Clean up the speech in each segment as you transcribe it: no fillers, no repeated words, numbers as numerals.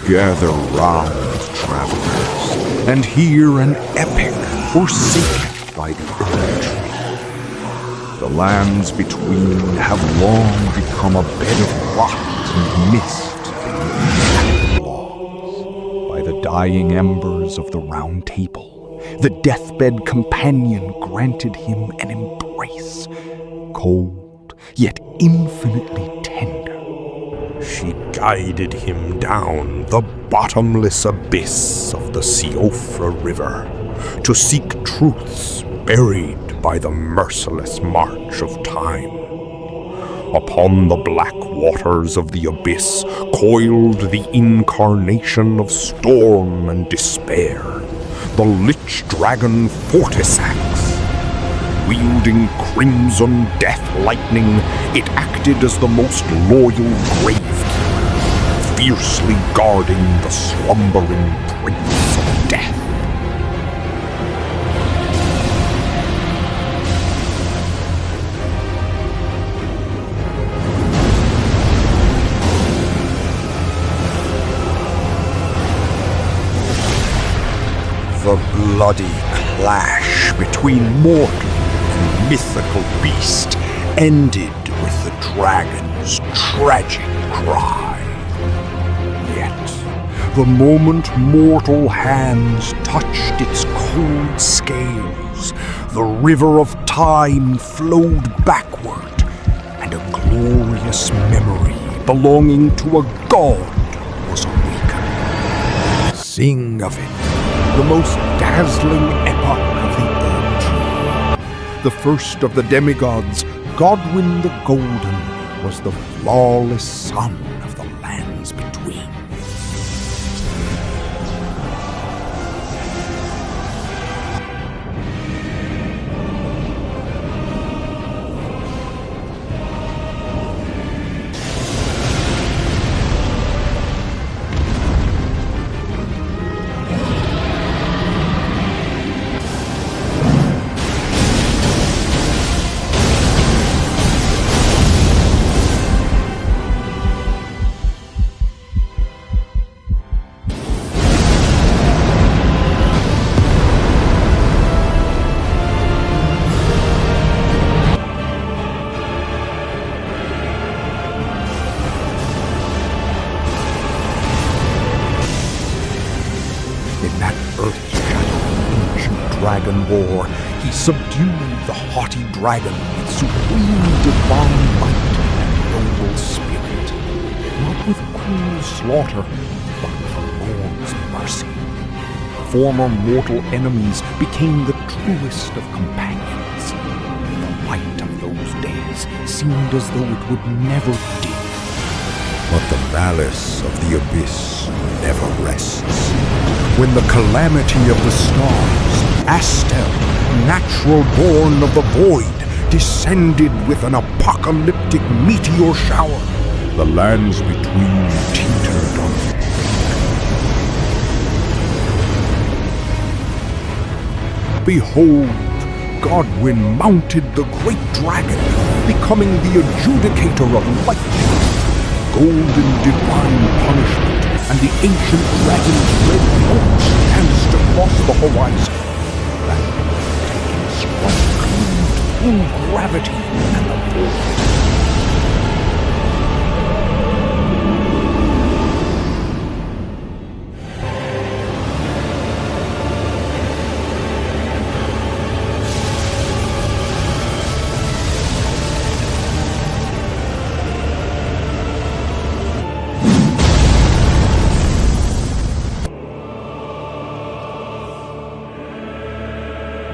Gather round, travelers, and hear an epic forsaken by the earth. The lands between have long become a bed of rot and mist beneath the laws. By the dying embers of the Round Table, the deathbed companion granted him an embrace, cold yet infinitely tender. She guided him down the bottomless abyss of the Siofra River to seek truths buried by the merciless march of time. Upon the black waters of the abyss coiled the incarnation of storm and despair, the lich dragon Fortisax. Wielding crimson death lightning, it acted as the most loyal gravekeeper, fiercely guarding the slumbering prince of death. The bloody clash between mortal and mythical beast ended with the dragon's tragic cry. Yet, the moment mortal hands touched its cold scales, the river of time flowed backward, and a glorious memory belonging to a god was awakened. Sing of it, the most dazzling epoch of the the first of the demigods, Godwyn the Golden, was the flawless son of the lands between. In that earth-shattering ancient dragon war, he subdued the haughty dragon with supreme divine might and noble spirit, not with cruel slaughter, but with the Lord's mercy. Former mortal enemies became the truest of companions. The light of those days seemed as though it would never dim. But the malice of the abyss never rests. When the calamity of the stars, Astel, natural born of the void, descended with an apocalyptic meteor shower, the lands between teetered on the brink. Behold, Godwyn mounted the great dragon, becoming the adjudicator of lightning, golden divine punishment, and the ancient dragon's red bolts danced across the horizon. That taking strike cleaved through gravity and the void.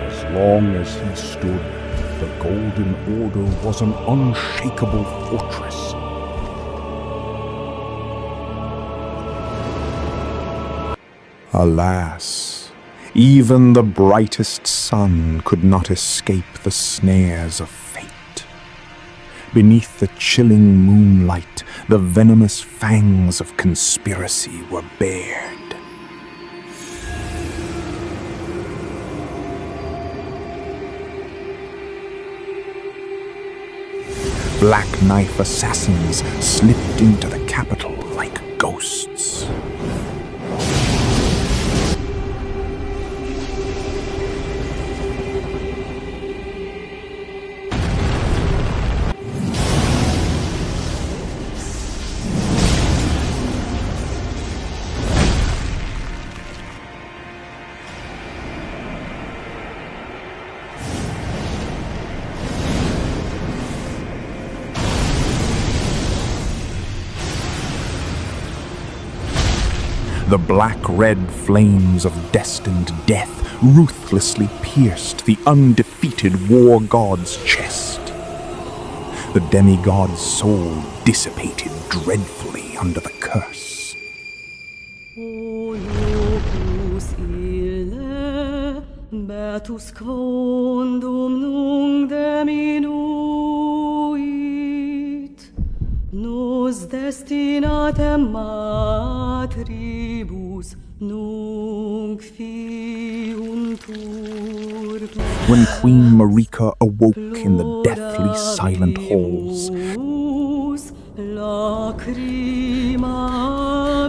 As long as he stood, the Golden Order was an unshakable fortress. Alas, even the brightest sun could not escape the snares of fate. Beneath the chilling moonlight, the venomous fangs of conspiracy were bared. Black knife assassins slipped into the capital like ghosts. The black-red flames of destined death ruthlessly pierced the undefeated war god's chest. The demigod's soul dissipated dreadfully under the curse. O locus ille, beatus quondum nunc diminuit, nos destinatem matribus nunc fiuntur. When Queen Marika awoke in the deathly silent halls, lacrima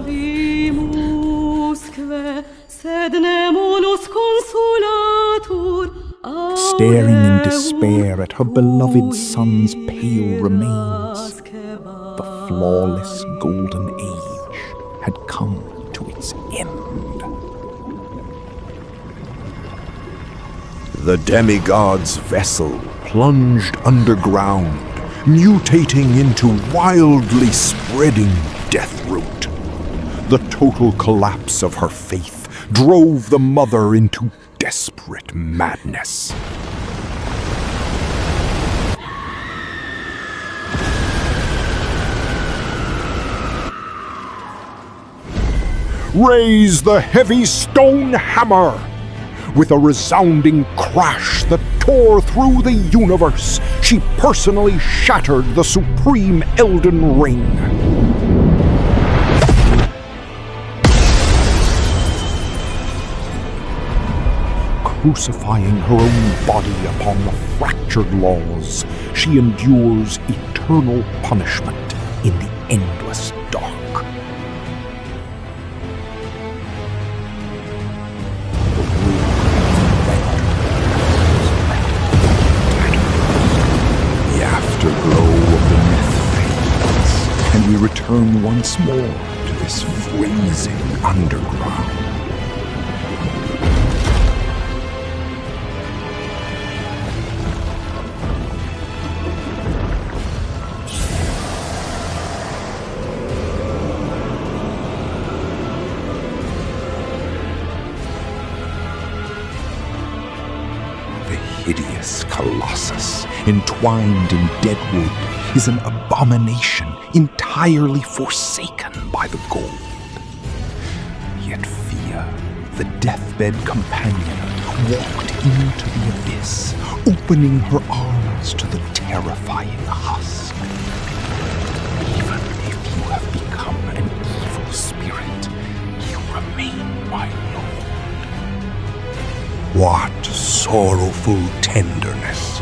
avimusque, sed ne munus consolatur. staring in despair at her beloved son's pale remains, the flawless golden age had come to its end. The demigod's vessel plunged underground, mutating into wildly spreading deathroot. The total collapse of her faith drove the mother into desperate madness. Raise the heavy stone hammer! With a resounding crash that tore through the universe, she personally shattered the supreme Elden Ring. Crucifying her own body upon the fractured laws, she endures eternal punishment in the endless dark. The afterglow of the myth fades, and we return once more to this freezing underground. Hideous colossus, entwined in dead wood, is an abomination entirely forsaken by the gold. Yet Fia, the deathbed companion, walked into the abyss, opening her arms to the terrifying husk. Even if you have become an evil spirit, you remain my lord. What sorrowful tenderness!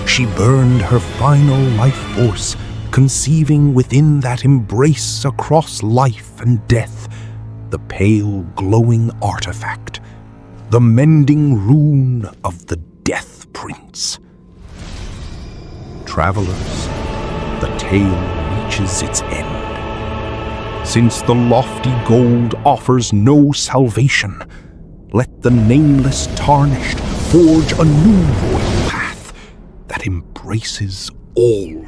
She burned her final life force, conceiving within that embrace across life and death the pale glowing artifact, the mending rune of the Death Prince. Travelers, the tale reaches its end. Since the lofty gold offers no salvation, let the nameless tarnished forge a new royal path that embraces all